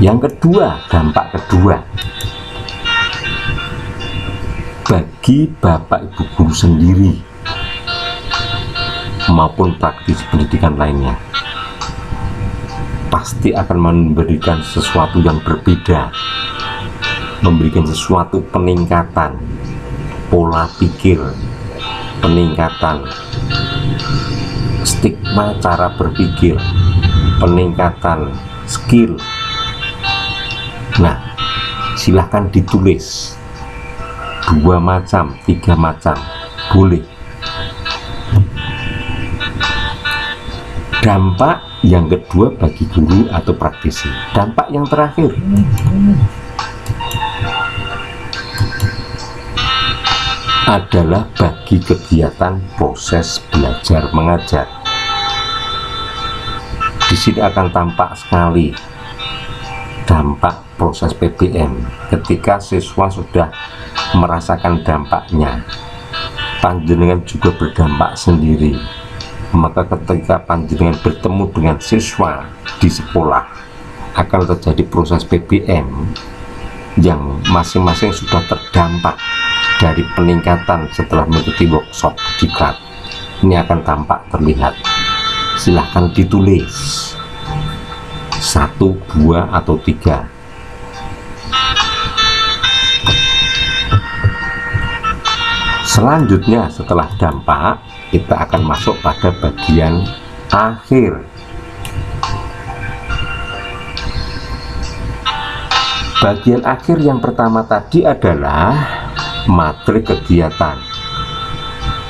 Speaker 1: Yang kedua, dampak kedua bagi Bapak Ibu guru sendiri maupun praktisi pendidikan lainnya, pasti akan memberikan sesuatu yang berbeda, memberikan sesuatu peningkatan pola pikir, peningkatan stigma cara berpikir, peningkatan skill. Nah, silahkan ditulis 2 macam, 3 macam, boleh. Dampak yang kedua bagi guru atau praktisi. Dampak yang terakhir adalah bagi kegiatan proses belajar mengajar. Di sini akan tampak sekali dampak proses PBM ketika siswa sudah merasakan dampaknya. Panjenengan juga berdampak sendiri. Maka ketika panjenengan bertemu dengan siswa di sekolah akan terjadi proses PBM yang masing-masing sudah terdampak dari peningkatan setelah mengikuti workshop diklat. Ini akan tampak terlihat. Silahkan ditulis 1, 2, atau 3. Selanjutnya setelah dampak kita akan masuk pada bagian akhir. Bagian akhir yang pertama tadi adalah materi kegiatan.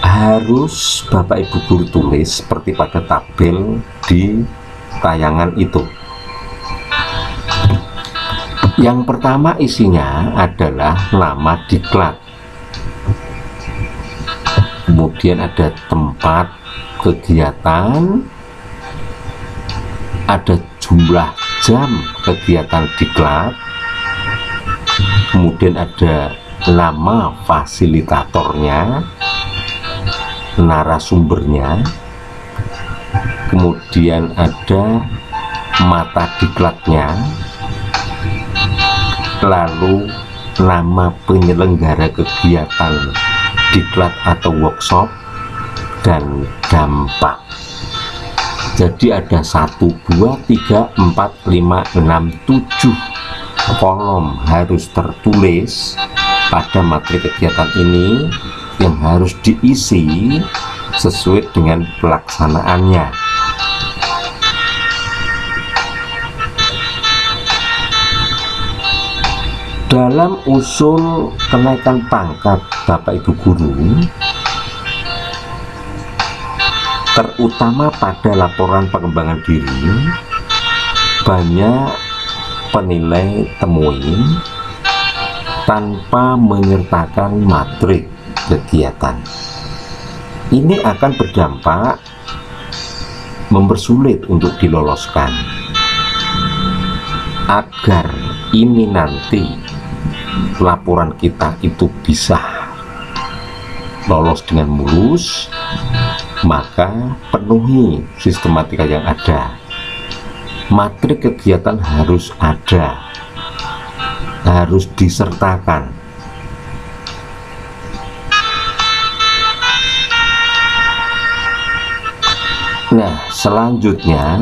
Speaker 1: Harus Bapak Ibu guru tulis seperti pada tabel di tayangan itu. Yang pertama isinya adalah nama diklat. Kemudian ada tempat kegiatan, ada jumlah jam kegiatan diklat, kemudian ada nama fasilitatornya, narasumbernya, kemudian ada mata diklatnya, lalu nama penyelenggara kegiatan diklat atau workshop, dan dampak. Jadi ada 1, 2, 3, 4, 5, 6, 7 kolom harus tertulis pada materi kegiatan ini yang harus diisi sesuai dengan pelaksanaannya. Dalam usul kenaikan pangkat Bapak Ibu guru, terutama pada laporan pengembangan diri, banyak penilai temuin tanpa menyertakan matrik kegiatan. Ini akan berdampak mempersulit untuk diloloskan. Agar ini nanti laporan kita itu bisa lolos dengan mulus, maka penuhi sistematika yang ada. Matrik kegiatan harus ada, harus disertakan. Nah, selanjutnya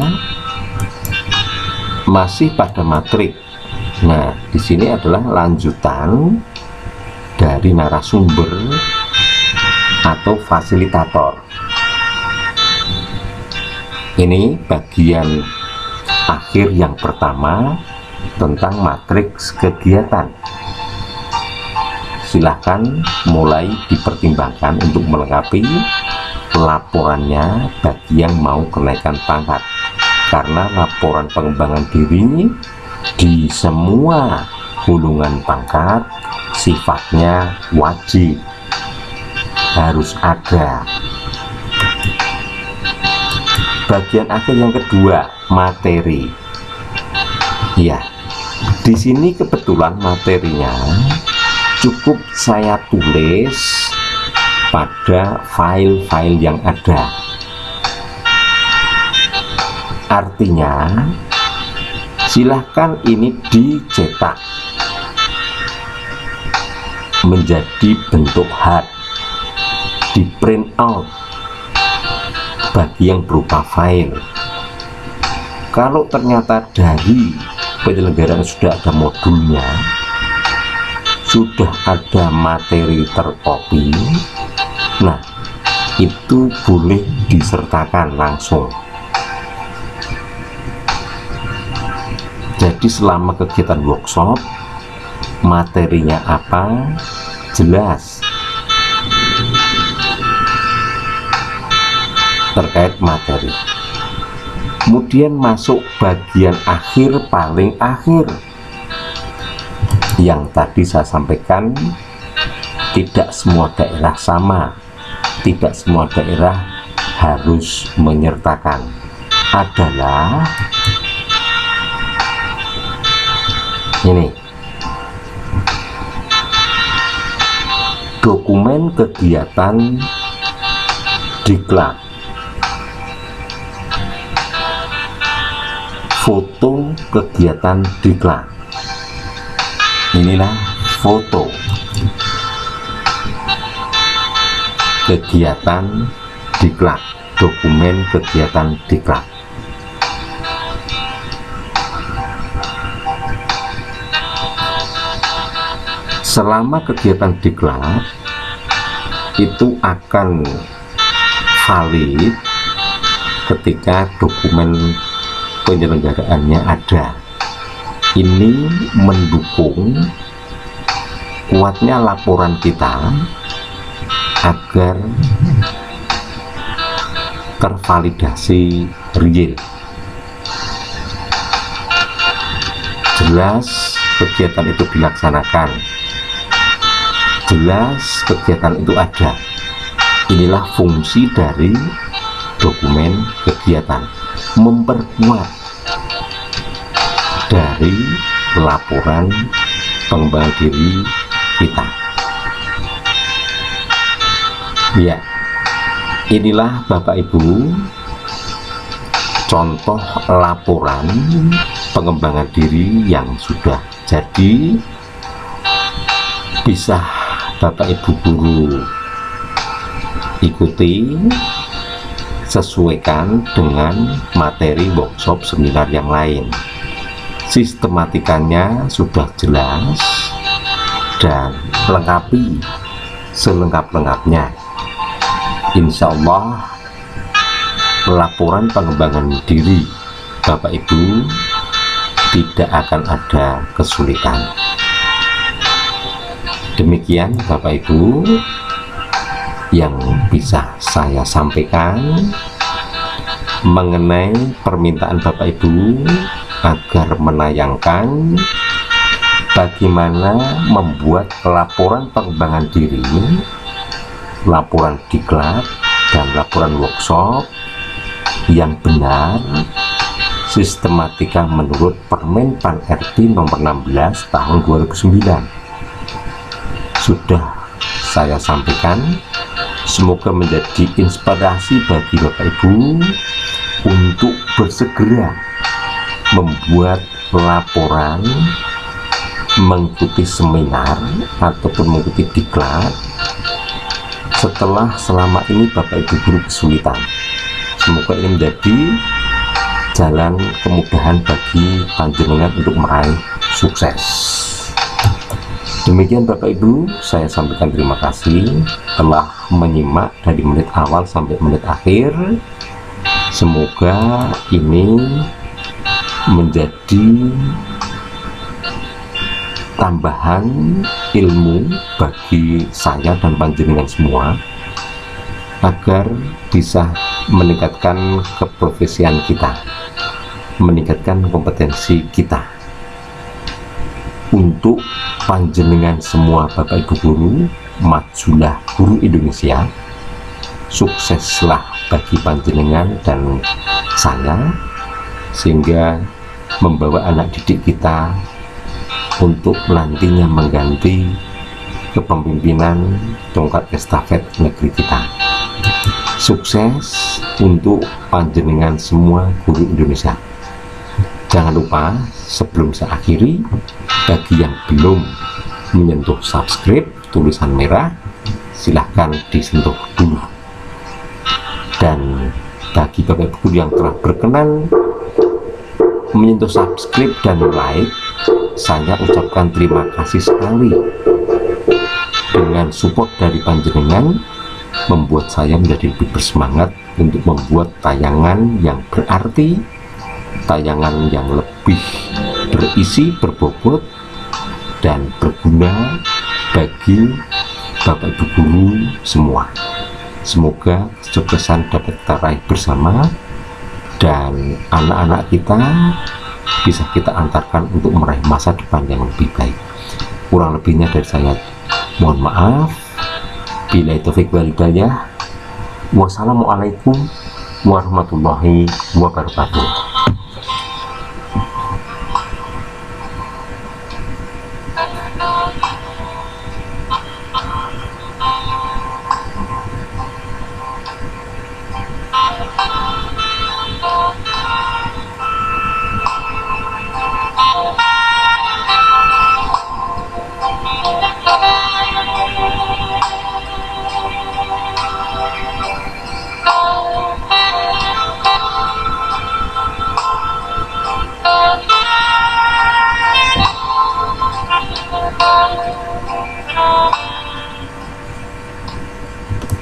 Speaker 1: masih pada matrik. Nah, di sini adalah lanjutan dari narasumber atau fasilitator. Ini bagian akhir yang pertama tentang matriks kegiatan. Silahkan mulai dipertimbangkan untuk melengkapi laporannya bagi yang mau kenaikan pangkat, karena laporan pengembangan diri di semua golongan pangkat sifatnya wajib, harus ada. Bagian akhir yang kedua, materi. Ya, di sini kebetulan materinya cukup saya tulis pada file-file yang ada. Artinya, silahkan ini dicetak menjadi bentuk hard, di print out bagi yang berupa file. Kalau ternyata dari penyelenggaraan sudah ada modulnya, sudah ada materi terkopi, nah itu boleh disertakan langsung. Jadi selama kegiatan workshop, materinya apa jelas terkait materi. Kemudian masuk bagian akhir, paling akhir, yang tadi saya sampaikan, tidak semua daerah sama, tidak semua daerah harus menyertakan, adalah ini dokumen kegiatan diklat, foto kegiatan diklat. Inilah foto kegiatan diklat, dokumen kegiatan diklat. Selama kegiatan diklat itu akan valid ketika dokumen penyelenggaraannya ada. Ini mendukung kuatnya laporan kita agar tervalidasi real. Jelas kegiatan itu dilaksanakan, jelas kegiatan itu ada. Inilah fungsi dari dokumen kegiatan, memperkuat dari laporan pengembangan diri kita. Ya, inilah Bapak Ibu contoh laporan pengembangan diri yang sudah jadi, bisa Bapak Ibu guru ikuti, sesuaikan dengan materi workshop seminar yang lain. Sistematikanya sudah jelas dan lengkapi selengkap-lengkapnya. Insya Allah laporan pengembangan diri Bapak Ibu tidak akan ada kesulitan. Demikian Bapak Ibu yang bisa saya sampaikan mengenai permintaan Bapak Ibu agar menayangkan bagaimana membuat laporan pengembangan diri, laporan diklat, dan laporan workshop yang benar, sistematika menurut Permen Pan RB nomor 16 tahun 2009. Sudah saya sampaikan, semoga menjadi inspirasi bagi Bapak Ibu untuk bersegera membuat laporan, mengikuti seminar ataupun mengikuti diklat setelah selama ini Bapak Ibu guru kesulitan. Semoga ini menjadi jalan kemudahan bagi panjenengan untuk meraih sukses. Demikian Bapak Ibu, saya sampaikan terima kasih telah menyimak dari menit awal sampai menit akhir. Semoga ini menjadi tambahan ilmu bagi saya dan panjenengan semua agar bisa meningkatkan keprofesian kita, meningkatkan kompetensi kita. Untuk panjenengan semua Bapak Ibu guru, majulah guru Indonesia, sukseslah bagi panjenengan dan saya, sehingga membawa anak didik kita untuk nantinya mengganti kepemimpinan tongkat estafet negeri kita. Sukses untuk panjenengan semua guru Indonesia. Jangan lupa sebelum saya akhiri, bagi yang belum menyentuh subscribe tulisan merah, silahkan disentuh dulu. Dan bagi Bapak Ibu yang telah berkenan menyentuh subscribe dan like, saya ucapkan terima kasih sekali. Dengan support dari panjenengan membuat saya menjadi lebih bersemangat untuk membuat tayangan yang berarti, tayangan yang lebih berisi, berbobot, dan berguna bagi Bapak Ibu guru semua. Semoga kesuksesan dapat kita raih bersama dan anak-anak kita bisa kita antarkan untuk meraih masa depan yang lebih baik. Kurang lebihnya dari saya mohon maaf. Billahi taufiq wal hidayah. Wassalamualaikum warahmatullahi wabarakatuh.